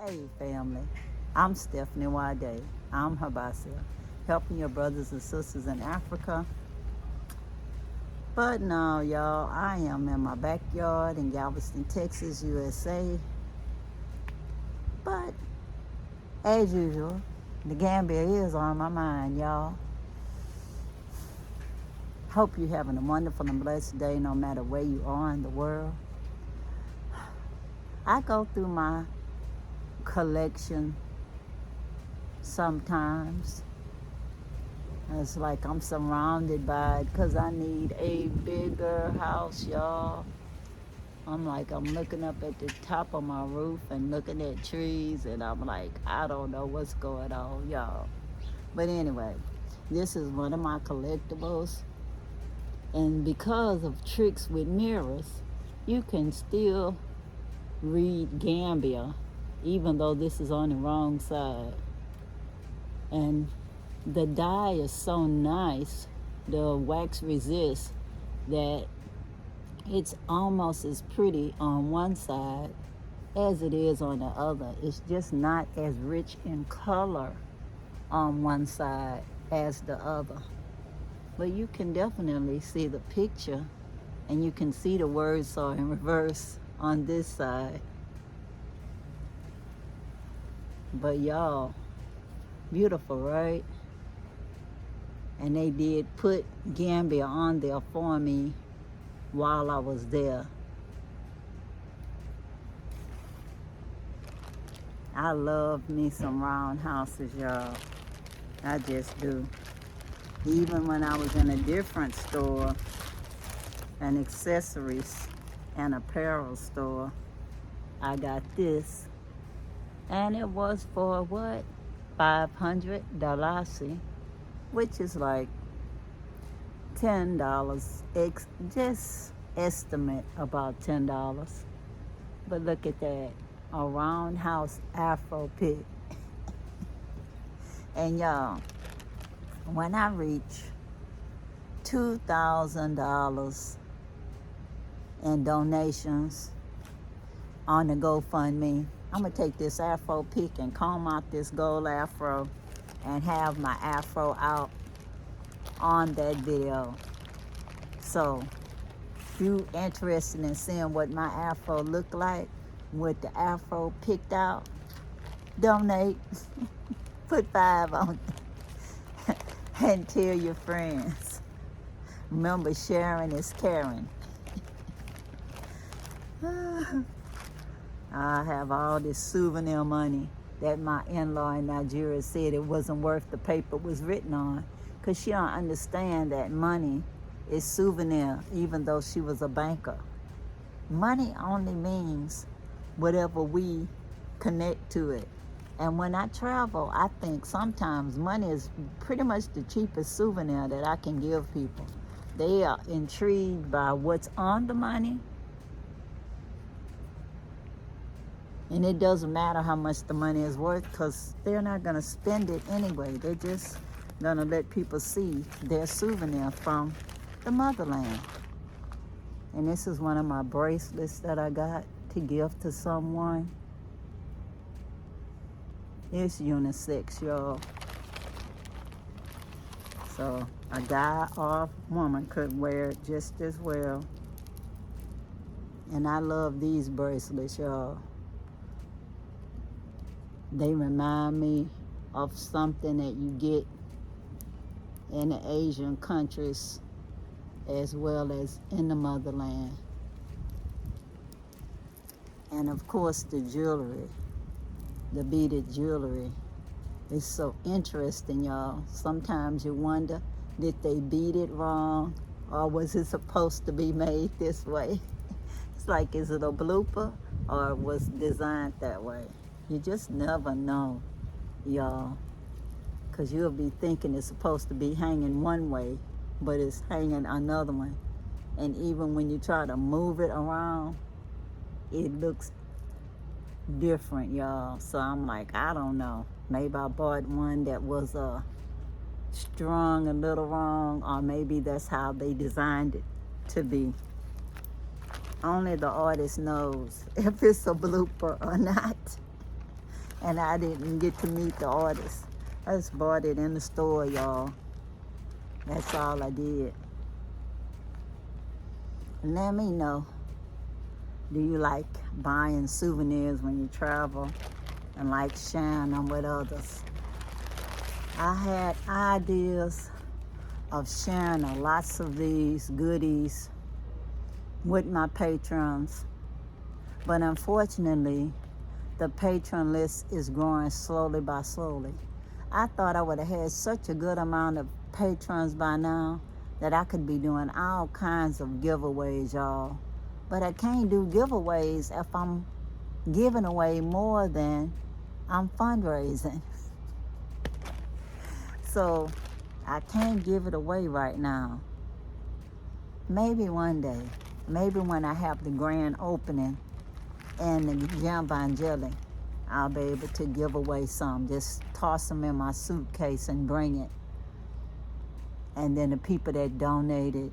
Hey family, I'm Stephanie Wade. I'm HYBASIA, helping your brothers and sisters in Africa. But no, y'all, I am in my backyard in Galveston, Texas, USA. But as usual, the Gambia is on my mind, y'all. Hope you're having a wonderful and blessed day no matter where you are in the world. I go through my collection sometimes. It's like I'm surrounded by it because I need a bigger house, y'all. I'm looking up at the top of my roof and looking at trees, and I'm like, I don't know what's going on, y'all. But anyway, this is one of my collectibles. And because of tricks with mirrors, you can still read Gambia, even though this is on the wrong side. And the dye is so nice, the wax resists, that it's almost as pretty on one side as it is on the other. It's just not as rich in color on one side as the other. But you can definitely see the picture, and you can see the words are in reverse on this side. But y'all, beautiful, right? And they did put Gambia on there for me while I was there. I love me some round houses, y'all. I just do. Even when I was in a different store, an accessories and apparel store, I got this. And it was for what? $500, which is like $10. Just estimate about $10. But look at that. A roundhouse afro pit. And y'all, when I reach $2,000 in donations on the GoFundMe, I'm gonna take this afro pick and comb out this gold afro and have my afro out on that video. So if you interested in seeing what my afro look like with the afro picked out, donate. Put 5 on it and tell your friends. Remember, sharing is caring. I have all this souvenir money that my in-law in Nigeria said it wasn't worth the paper it was written on, because she don't understand that money is souvenir, even though she was a banker. Money only means whatever we connect to it. And when I travel, I think sometimes money is pretty much the cheapest souvenir that I can give people. They are intrigued by what's on the money, and it doesn't matter how much the money is worth, because they're not going to spend it anyway. They're just going to let people see their souvenir from the motherland. And this is one of my bracelets that I got to give to someone. It's unisex, y'all. So a guy or woman could wear it just as well. And I love these bracelets, y'all. They remind me of something that you get in the Asian countries as well as in the motherland. And of course the jewelry, the beaded jewelry, is so interesting, y'all. Sometimes you wonder, did they beat it wrong, or was it supposed to be made this way? It's like, is it a blooper or was designed that way? You just never know, y'all, because you'll be thinking it's supposed to be hanging one way, but it's hanging another one. And even when you try to move it around, it looks different, y'all. So I'm like, I don't know. Maybe I bought one that was strung a little wrong, or maybe that's how they designed it to be. Only the artist knows if it's a blooper or not. And I didn't get to meet the artist. I just bought it in the store, y'all. That's all I did. Let me know, do you like buying souvenirs when you travel and like sharing them with others? I had ideas of sharing lots of these goodies with my patrons, but unfortunately, the patron list is growing slowly by slowly. I thought I would have had such a good amount of patrons by now that I could be doing all kinds of giveaways, y'all. But I can't do giveaways if I'm giving away more than I'm fundraising. So I can't give it away right now. Maybe one day. Maybe when I have the grand opening in the Jambanjelly, I'll be able to give away some. Just toss them in my suitcase and bring it. And then the people that donated,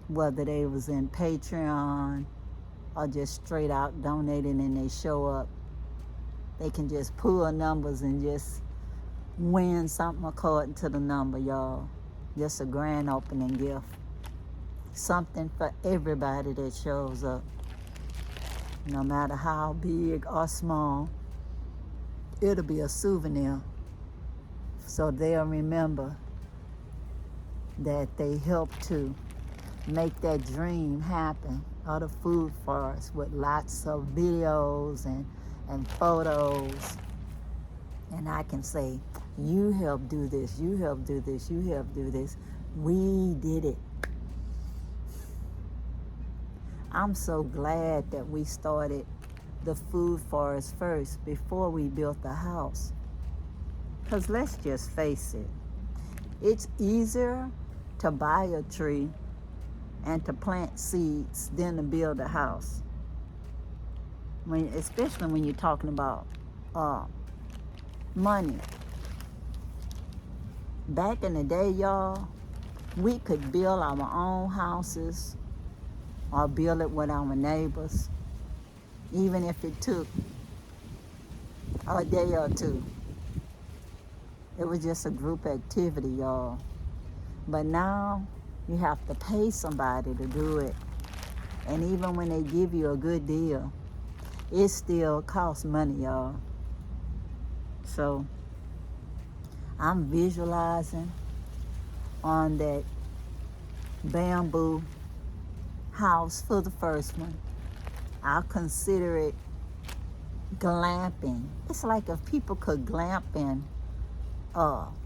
whether they was in Patreon or just straight out donating and they show up, they can just pull numbers and just win something according to the number, y'all. Just a grand opening gift. Something for everybody that shows up. No matter how big or small, it'll be a souvenir. So they'll remember that they helped to make that dream happen of the food forest with lots of videos and photos. And I can say, you helped do this, you helped do this, you helped do this. We did it. I'm so glad that we started the food forest first before we built the house. Because let's just face it, it's easier to buy a tree and to plant seeds than to build a house. Especially when you're talking about money. Back in the day, y'all, we could build our own houses or build it with our neighbors, even if it took a day or two. It was just a group activity, y'all. But now you have to pay somebody to do it. And even when they give you a good deal, it still costs money, y'all. So I'm visualizing on that bamboo house for the first one. I'll consider it glamping. It's like if people could glamp in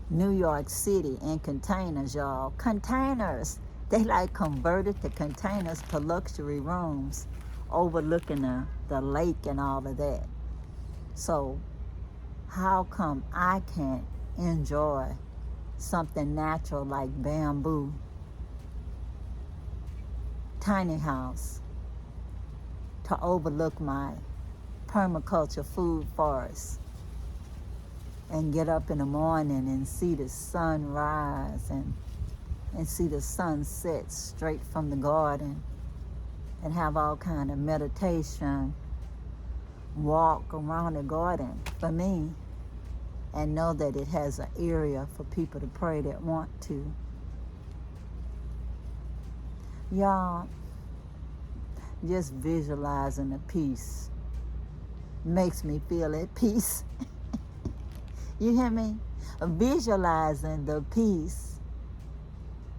New York City in containers, y'all. Containers. They like converted the containers to luxury rooms overlooking the lake and all of that. So how come I can't enjoy something natural like bamboo? Tiny house to overlook my permaculture food forest and get up in the morning and see the sun rise and see the sun set straight from the garden and have all kind of meditation, walk around the garden for me and know that it has an area for people to pray that want to. Y'all, just visualizing the peace makes me feel at peace. You hear me? Visualizing the peace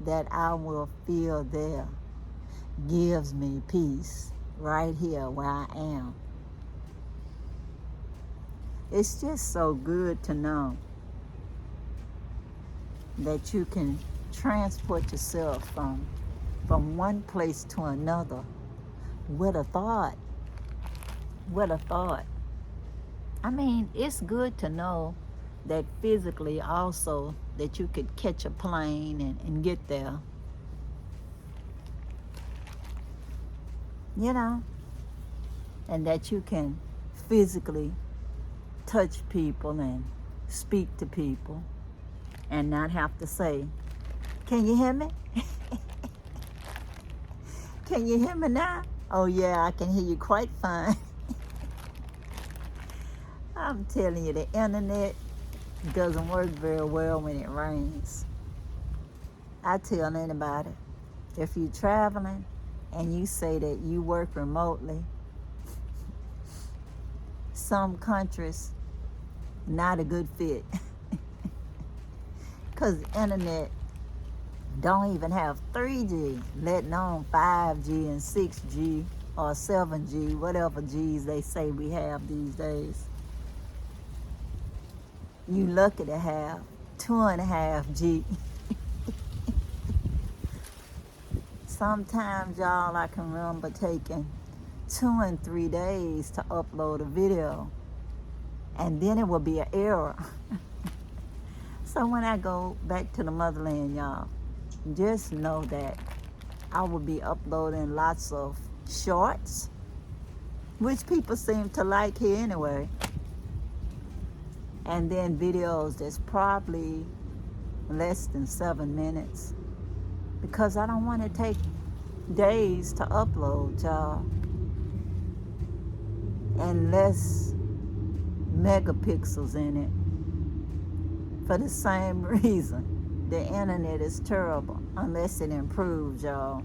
that I will feel there gives me peace right here where I am. It's just so good to know that you can transport yourself from one place to another with a thought. With a thought. I mean, it's good to know that physically also that you could catch a plane and get there. You know? And that you can physically touch people and speak to people and not have to say, "Can you hear me?" Can you hear me now? Oh yeah, I can hear you quite fine. I'm telling you, the internet doesn't work very well when it rains. I tell anybody, if you're traveling and you say that you work remotely, some countries not a good fit. Because the internet don't even have 3G, let alone 5G and 6G or 7G, whatever G's they say we have these days. You lucky to have 2.5G. Sometimes, y'all, I can remember taking 2 and 3 days to upload a video, and then it will be an error. So when I go back to the motherland, y'all, just know that I will be uploading lots of shorts, which people seem to like here anyway, and then videos that's probably less than 7 minutes, because I don't want to take days to upload, y'all, and less megapixels in it, for the same reason. The internet is terrible unless it improves, y'all.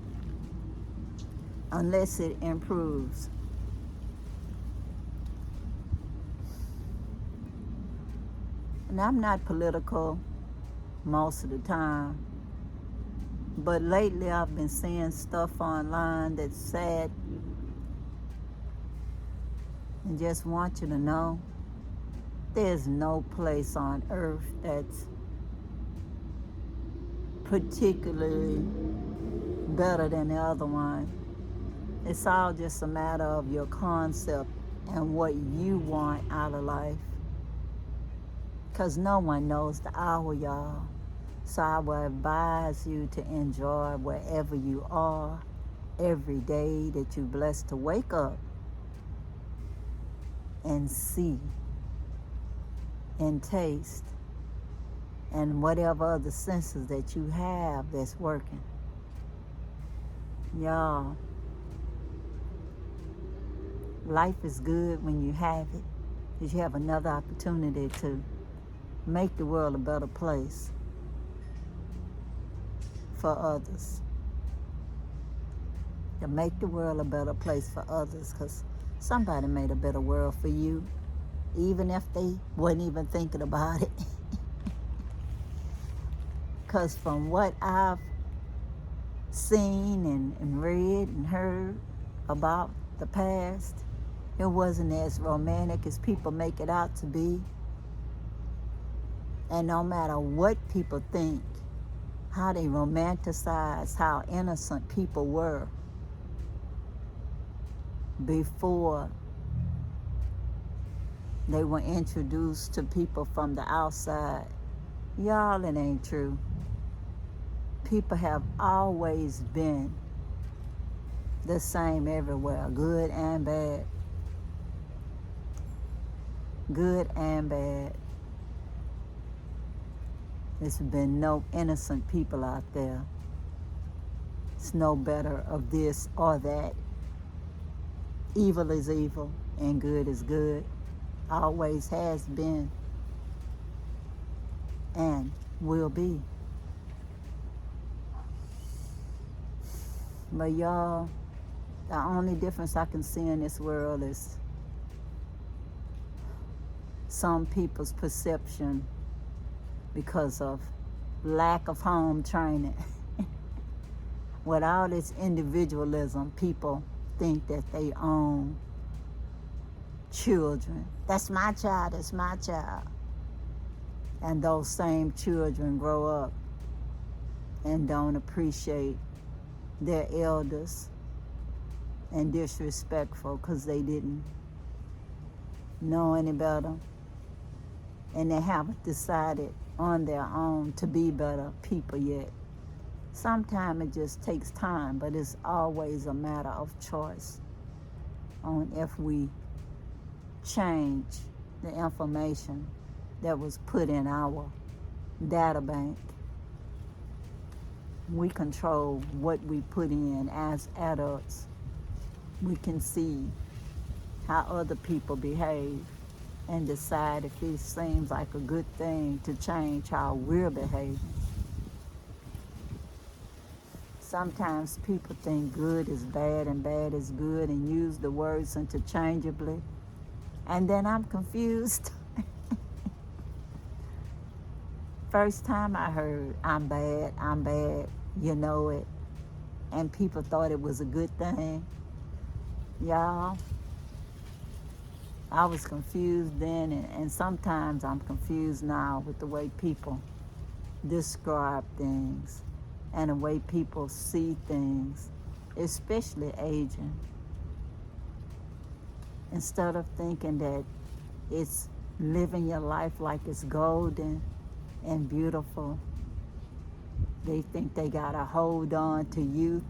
Unless it improves. And I'm not political most of the time, but lately I've been seeing stuff online that's sad, and just want you to know there's no place on earth that's particularly better than the other one. It's all just a matter of your concept and what you want out of life. Because no one knows the hour, y'all. So I would advise you to enjoy wherever you are every day that you're blessed to wake up and see and taste and whatever other senses that you have that's working. Y'all, life is good when you have it, because you have another opportunity to make the world a better place for others. To make the world a better place for others, because somebody made a better world for you, even if they wasn't even thinking about it. Because from what I've seen and read and heard about the past, it wasn't as romantic as people make it out to be. And no matter what people think, how they romanticize how innocent people were before they were introduced to people from the outside. Y'all, it ain't true. People have always been the same everywhere, good and bad. Good and bad. There's been no innocent people out there. It's no better of this or that. Evil is evil and good is good. Always has been and will be. But y'all, the only difference I can see in this world is some people's perception because of lack of home training. With all this individualism, people think that they own children. That's my child, that's my child. And those same children grow up and don't appreciate their elders and disrespectful because they didn't know any better, and they haven't decided on their own to be better people yet. Sometimes it just takes time, but it's always a matter of choice on if we change the information that was put in our data bank. We control what we put in as adults. We can see how other people behave and decide if it seems like a good thing to change how we're behaving. Sometimes people think good is bad and bad is good and use the words interchangeably. And then I'm confused. First time I heard I'm bad, you know it, and people thought it was a good thing. Y'all, I was confused then, and sometimes I'm confused now with the way people describe things and the way people see things, especially aging. Instead of thinking that it's living your life like it's golden and beautiful, they think they gotta hold on to youth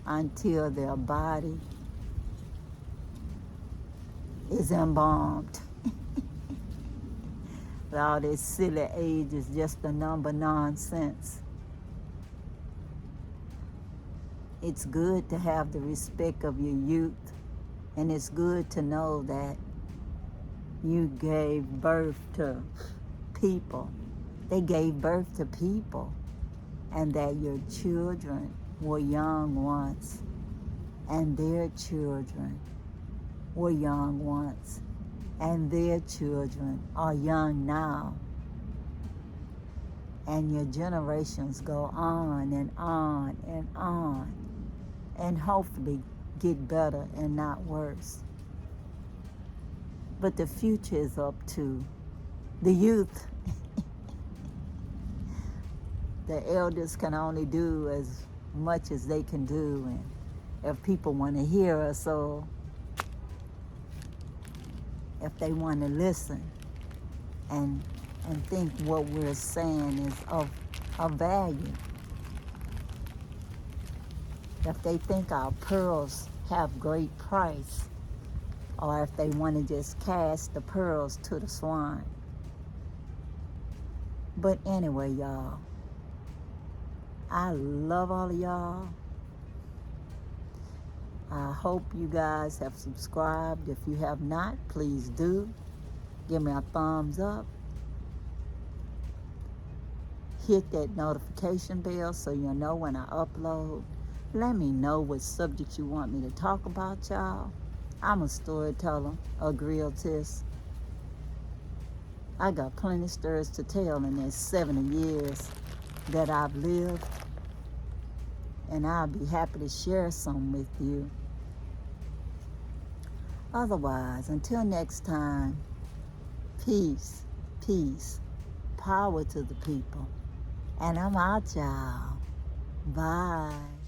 until their body is embalmed. All this silly age is just a number nonsense. It's good to have the respect of your youth, and it's good to know that you gave birth to people. They gave birth to people, and that your children were young once, and their children were young once, and their children are young now. And your generations go on and on and on, and hopefully get better and not worse. But the future is up to the youth. The elders can only do as much as they can do, and if people want to hear us, or if they want to listen and think what we're saying is of value. If they think our pearls have great price, or if they want to just cast the pearls to the swine. But anyway, y'all, I love all of y'all. I hope you guys have subscribed. If you have not, please do. Give me a thumbs up. Hit that notification bell so you'll know when I upload. Let me know what subject you want me to talk about, y'all. I'm a storyteller, a grilltist. I got plenty of stories to tell in these 70 years that I've lived, and I'll be happy to share some with you. Otherwise, until next time, peace, peace, power to the people. And I'm out, y'all. Bye.